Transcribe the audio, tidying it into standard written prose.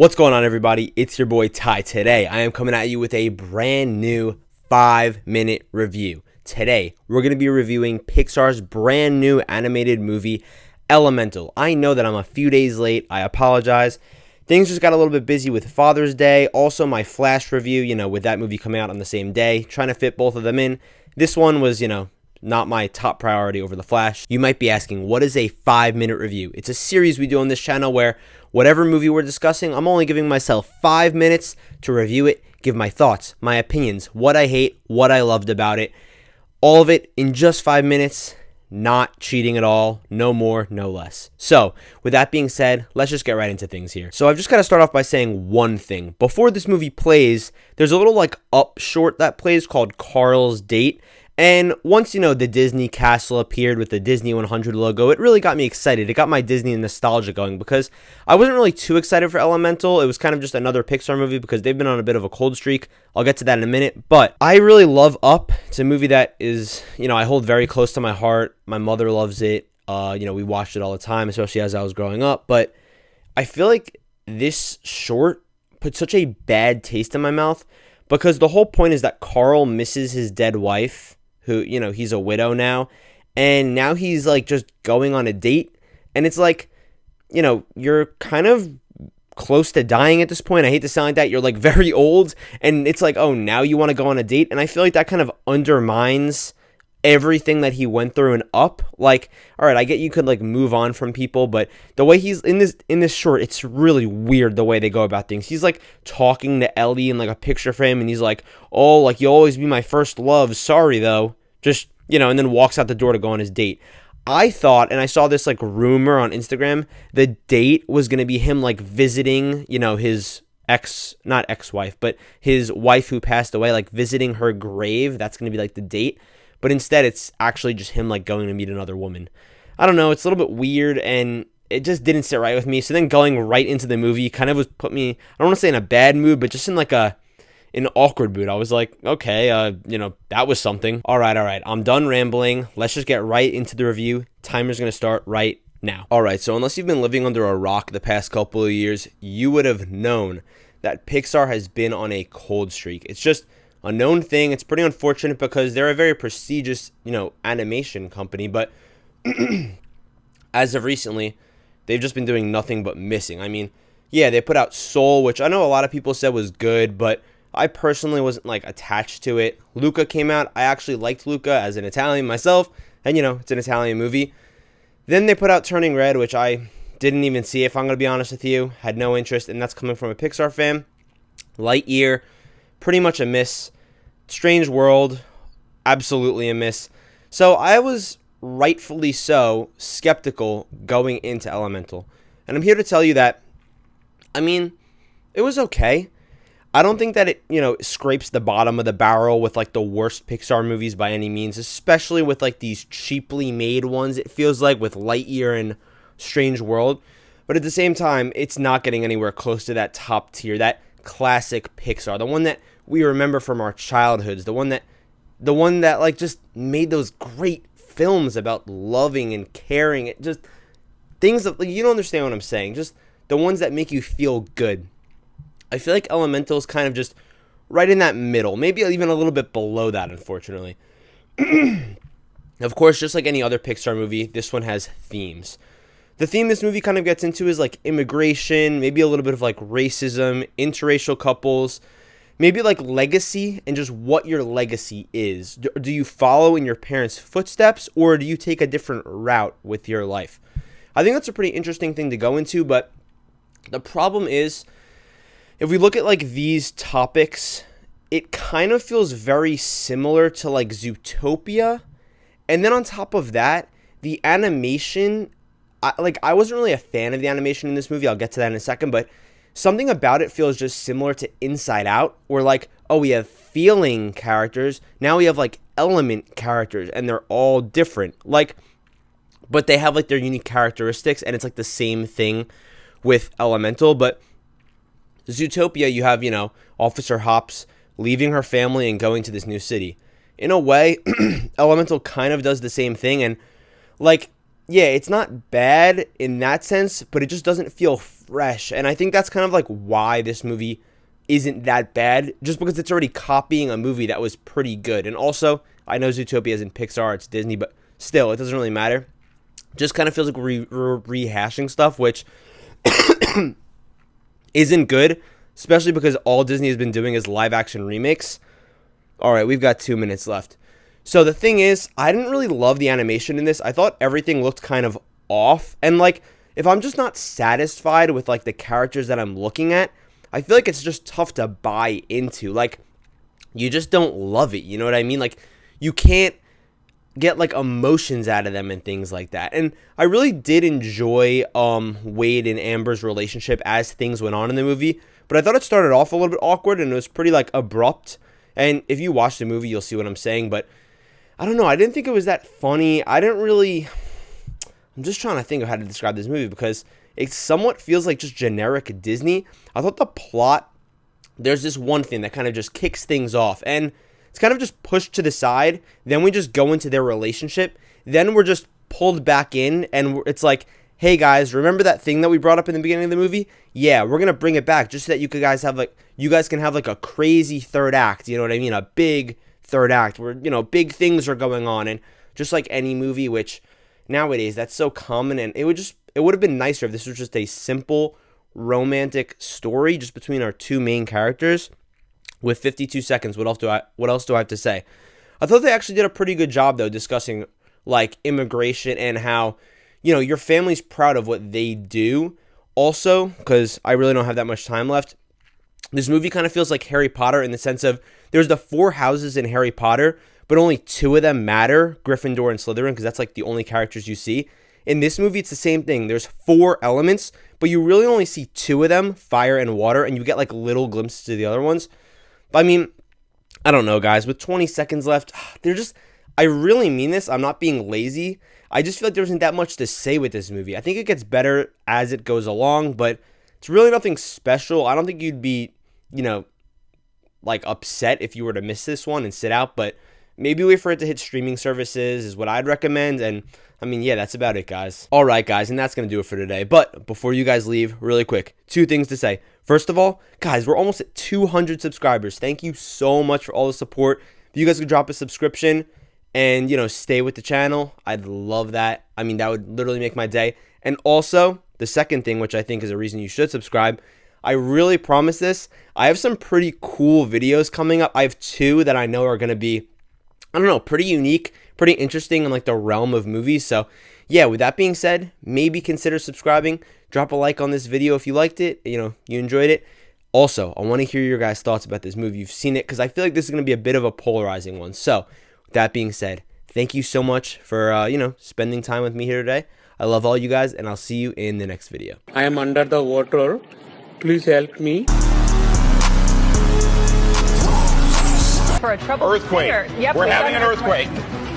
What's going on, everybody? It's your boy Ty. Today, I am coming at you with a brand new 5-minute review. Today, we're going to be reviewing Pixar's brand new animated movie, Elemental. I know that I'm a few days late. I apologize. Things just got a little bit busy with Father's Day. Also, my Flash review, with that movie coming out on the same day, trying to fit both of them in. This one was, not my top priority over The Flash. You might be asking, what is a 5-minute review? It's a series we do on this channel where whatever movie we're discussing, I'm only giving myself 5 minutes to review it, give my thoughts, my opinions, what I hate, what I loved about it. All of it in just 5 minutes, not cheating at all, no more, no less. So, with that being said, let's just get right into things here. So I've just got to start off by saying one thing. Before this movie plays, there's a little up short that plays called Carl's Date. And once, the Disney castle appeared with the Disney 100 logo, it really got me excited. It got my Disney nostalgia going because I wasn't really too excited for Elemental. It was kind of just another Pixar movie because they've been on a bit of a cold streak. I'll get to that in a minute. But I really love Up. It's a movie that is, I hold very close to my heart. My mother loves it. We watched it all the time, especially as I was growing up. But I feel like this short put such a bad taste in my mouth because the whole point is that Carl misses his dead wife, who, he's a widow now, and now he's, just going on a date, and it's you're kind of close to dying at this point. I hate to sound like that. You're, very old, and it's oh, now you want to go on a date, and I feel like that kind of undermines everything that he went through and Up. All right, I get you could, move on from people, but the way he's in this short, it's really weird the way they go about things. He's, talking to Ellie in, a picture frame, and he's oh, you'll always be my first love, sorry, though. Just, and then walks out the door to go on his date. I thought, and I saw this, rumor on Instagram, the date was going to be him, visiting, his not ex-wife, but his wife who passed away, visiting her grave. That's going to be, the date. But instead, it's actually just him, going to meet another woman. I don't know. It's a little bit weird, and it just didn't sit right with me. So then going right into the movie kind of put me, I don't want to say in a bad mood, but just in, an awkward mood. I was okay, that was something. All right. I'm done rambling. Let's just get right into the review. Timer's going to start right now. All right, so unless you've been living under a rock the past couple of years, you would have known that Pixar has been on a cold streak. It's just a known thing. It's pretty unfortunate because they're a very prestigious, animation company, but as of recently, they've just been doing nothing but missing. I mean, yeah, they put out Soul, which I know a lot of people said was good, but I personally wasn't attached to it. Luca came out. I actually liked Luca as an Italian myself, and it's an Italian movie. Then they put out Turning Red, which I didn't even see, if I'm going to be honest with you. Had no interest, and that's coming from a Pixar fan. Lightyear, pretty much a miss. Strange World, absolutely a miss. So I was rightfully so skeptical going into Elemental. And I'm here to tell you that, it was okay. I don't think that it, scrapes the bottom of the barrel with, the worst Pixar movies by any means, especially with, these cheaply made ones, it feels like, with Lightyear and Strange World. But at the same time, it's not getting anywhere close to that top tier, that classic Pixar, the one that we remember from our childhoods, the one that just made those great films about loving and caring. It just things that you don't understand what I'm saying. Just the ones that make you feel good. I feel like Elemental is kind of just right in that middle, maybe even a little bit below that, unfortunately. Of course, just like any other Pixar movie, this one has themes. The theme this movie kind of gets into is immigration, maybe a little bit of racism, interracial couples, maybe legacy and just what your legacy is. Do you follow in your parents' footsteps, or do you take a different route with your life? I think that's a pretty interesting thing to go into, but the problem is, if we look at these topics, it kind of feels very similar to Zootopia. And then on top of that, the animation, I wasn't really a fan of the animation in this movie. I'll get to that in a second, but something about it feels just similar to Inside Out, where oh, we have feeling characters, now we have element characters, and they're all different. But they have their unique characteristics, and it's the same thing with Elemental. But Zootopia, you have, Officer Hops leaving her family and going to this new city. In a way, Elemental kind of does the same thing, and yeah, it's not bad in that sense, but it just doesn't feel fresh. And I think that's kind of like why this movie isn't that bad, just because it's already copying a movie that was pretty good. And also, I know Zootopia isn't Pixar, it's Disney, but still, it doesn't really matter. Just kind of feels like we're rehashing stuff, which isn't good, especially because all Disney has been doing is live action remakes. All right, we've got 2 minutes left. So the thing is, I didn't really love the animation in this. I thought everything looked kind of off. And like, if I'm just not satisfied with like the characters that I'm looking at, I feel like it's just tough to buy into. Like, you just don't love it. You know what I mean? Like, you can't get like emotions out of them and things like that. And I really did enjoy Wade and Amber's relationship as things went on in the movie. But I thought it started off a little bit awkward and it was pretty like abrupt. And if you watch the movie, you'll see what I'm saying. But I don't know. I didn't think it was that funny. I'm just trying to think of how to describe this movie because it somewhat feels like just generic Disney. I thought the plot, there's this one thing that kind of just kicks things off. And it's kind of just pushed to the side. Then we just go into their relationship. Then we're just pulled back in. And it's like, hey guys, remember that thing that we brought up in the beginning of the movie? Yeah, we're going to bring it back just so that you guys can have like a crazy third act. You know what I mean? A big third act where, you know, big things are going on. And just like any movie, which nowadays that's so common, and it would have been nicer if this was just a simple romantic story just between our two main characters with 52 seconds. What else do I have to say? I thought they actually did a pretty good job though discussing like immigration and how, you know, your family's proud of what they do. Also, because I really don't have that much time left, this movie kind of feels like Harry Potter in the sense of there's the 4 houses in Harry Potter, but only 2 of them matter, Gryffindor and Slytherin, because that's like the only characters you see. In this movie, it's the same thing. There's 4 elements, but you really only see 2 of them, fire and water, and you get like little glimpses of the other ones. I mean, I don't know, guys. With 20 seconds left, I really mean this. I'm not being lazy. I just feel like there isn't that much to say with this movie. I think it gets better as it goes along, but it's really nothing special. I don't think you'd be, you know, like upset if you were to miss this one and sit out, but maybe wait for it to hit streaming services is what I'd recommend. And I mean, yeah, that's about it, guys. All right, guys, and that's going to do it for today. But before you guys leave, really quick, 2 things to say. First of all, guys, we're almost at 200 subscribers. Thank you so much for all the support. If you guys could drop a subscription and, you know, stay with the channel, I'd love that. I mean, that would literally make my day. And also, the second thing, which I think is a reason you should subscribe, I really promise this. I have some pretty cool videos coming up. I have 2 that I know are going to be, I don't know, pretty unique, pretty interesting in like the realm of movies. So yeah, with that being said, maybe consider subscribing. Drop a like on this video if you liked it, you know, you enjoyed it. Also, I want to hear your guys' thoughts about this movie. You've seen it, because I feel like this is going to be a bit of a polarizing one. So with that being said, thank you so much for, you know, spending time with me here today. I love all you guys, and I'll see you in the next video. I am under the water. Please help me. For a troubled Earthquake. singer. Yep, We're we having got an earthquake.